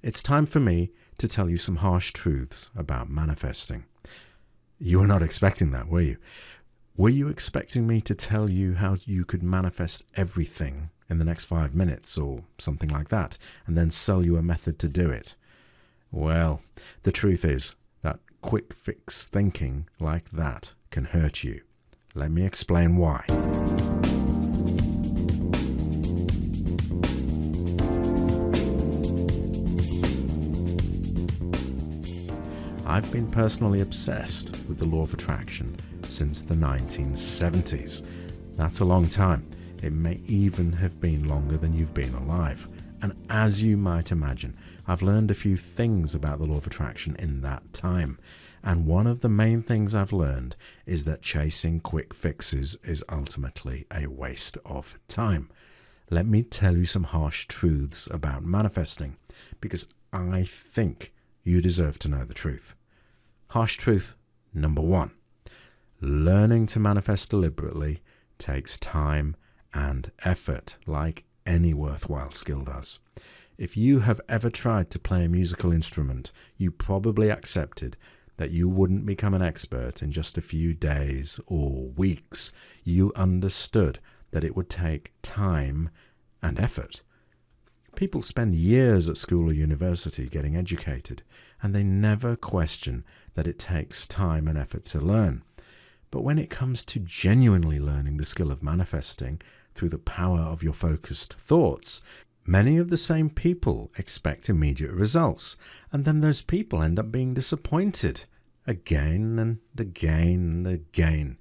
it's time for me to tell you some harsh truths about manifesting. You were not expecting that, were you? Were you expecting me to tell you how you could manifest everything in the next 5 minutes or something like that, and then sell you a method to do it? Well, the truth is that quick fix thinking like that can hurt you. Let me explain why. I've been personally obsessed with the law of attraction since the 1970s. That's a long time. It may even have been longer than you've been alive. And as you might imagine, I've learned a few things about the law of attraction in that time. And one of the main things I've learned is that chasing quick fixes is ultimately a waste of time. Let me tell you some harsh truths about manifesting, because I think you deserve to know the truth. Harsh truth number 1. Learning to manifest deliberately takes time and effort, like any worthwhile skill does. If you have ever tried to play a musical instrument, you probably accepted that you wouldn't become an expert in just a few days or weeks. You understood that it would take time and effort. People spend years at school or university getting educated, and they never question that it takes time and effort to learn. But when it comes to genuinely learning the skill of manifesting through the power of your focused thoughts, many of the same people expect immediate results, and then those people end up being disappointed again and again and again.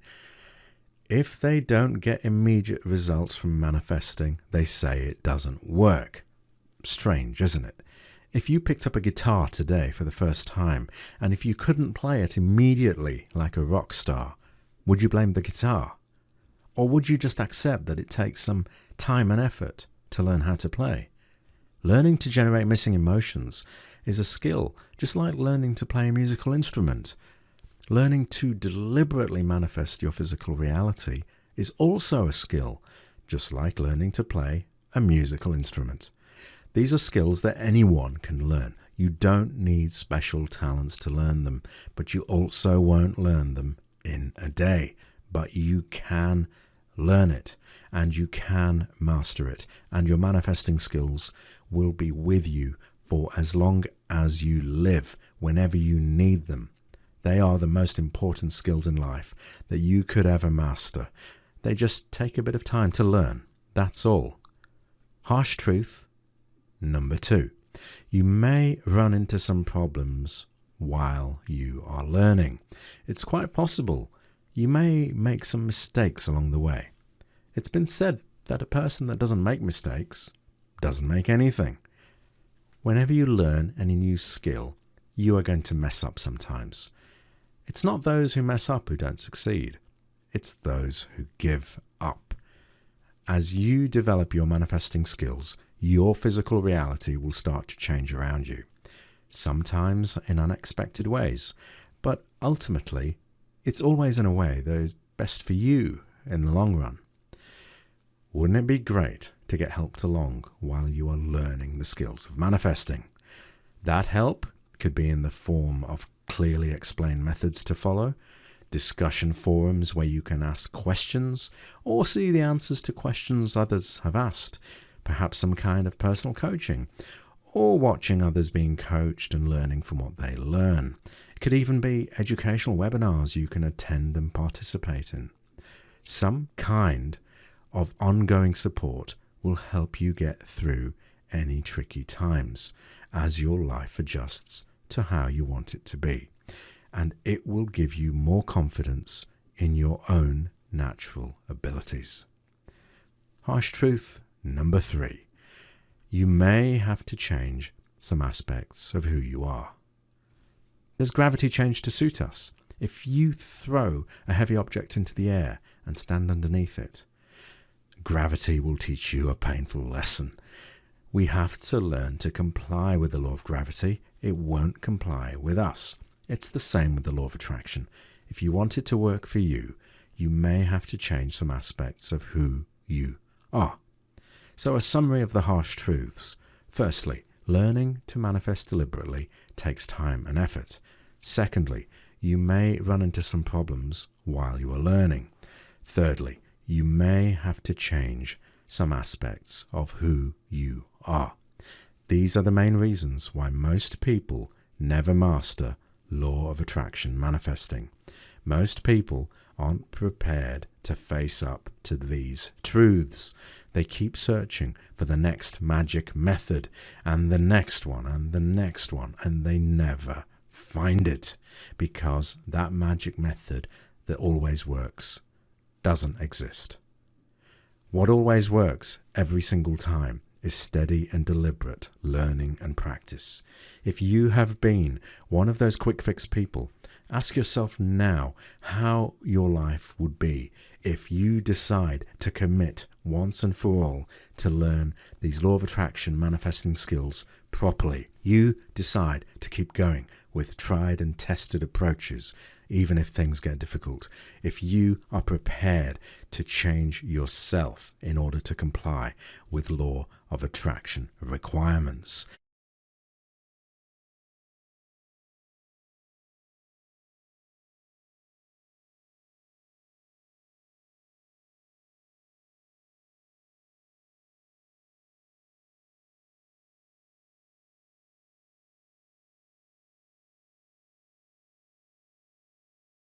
If they don't get immediate results from manifesting, they say it doesn't work. Strange, isn't it? If you picked up a guitar today for the first time, and if you couldn't play it immediately like a rock star, would you blame the guitar? Or would you just accept that it takes some time and effort to learn how to play? Learning to generate missing emotions is a skill, just like learning to play a musical instrument. Learning to deliberately manifest your physical reality is also a skill, just like learning to play a musical instrument. These are skills that anyone can learn. You don't need special talents to learn them, but you also won't learn them in a day. But you can learn it, and you can master it, and your manifesting skills will be with you for as long as you live, whenever you need them. They are the most important skills in life that you could ever master. They just take a bit of time to learn. That's all. Harsh truth number 2. You may run into some problems while you are learning. It's quite possible you may make some mistakes along the way. It's been said that a person that doesn't make mistakes doesn't make anything. Whenever you learn any new skill, you are going to mess up sometimes. It's not those who mess up who don't succeed. It's those who give up. As you develop your manifesting skills, your physical reality will start to change around you, sometimes in unexpected ways, but ultimately, it's always in a way that is best for you in the long run. Wouldn't it be great to get helped along while you are learning the skills of manifesting? That help could be in the form of clearly explained methods to follow, discussion forums where you can ask questions or see the answers to questions others have asked, perhaps some kind of personal coaching, or watching others being coached and learning from what they learn. It could even be educational webinars you can attend and participate in. Some kind of ongoing support will help you get through any tricky times as your life adjusts to how you want it to be, and it will give you more confidence in your own natural abilities. Harsh truth number 3. You may have to change some aspects of who you are. Does gravity change to suit us? If you throw a heavy object into the air and stand underneath it, gravity will teach you a painful lesson. We have to learn to comply with the law of gravity. It won't comply with us. It's the same with the law of attraction. If you want it to work for you, you may have to change some aspects of who you are. So a summary of the harsh truths. Firstly, Learning to manifest deliberately takes time and effort. Secondly, you may run into some problems while you are learning. Thirdly, you may have to change some aspects of who you are. These are the main reasons why most people never master law of attraction manifesting. Most people aren't prepared to face up to these truths. They keep searching for the next magic method and the next one and the next one, and they never find it because that magic method that always works doesn't exist. What always works every single time is steady and deliberate learning and practice. If you have been one of those quick fix people, ask yourself now how your life would be if you decide to commit once and for all to learn these law of attraction manifesting skills properly. You decide to keep going with tried and tested approaches, even if things get difficult. If you are prepared to change yourself in order to comply with law of attraction requirements.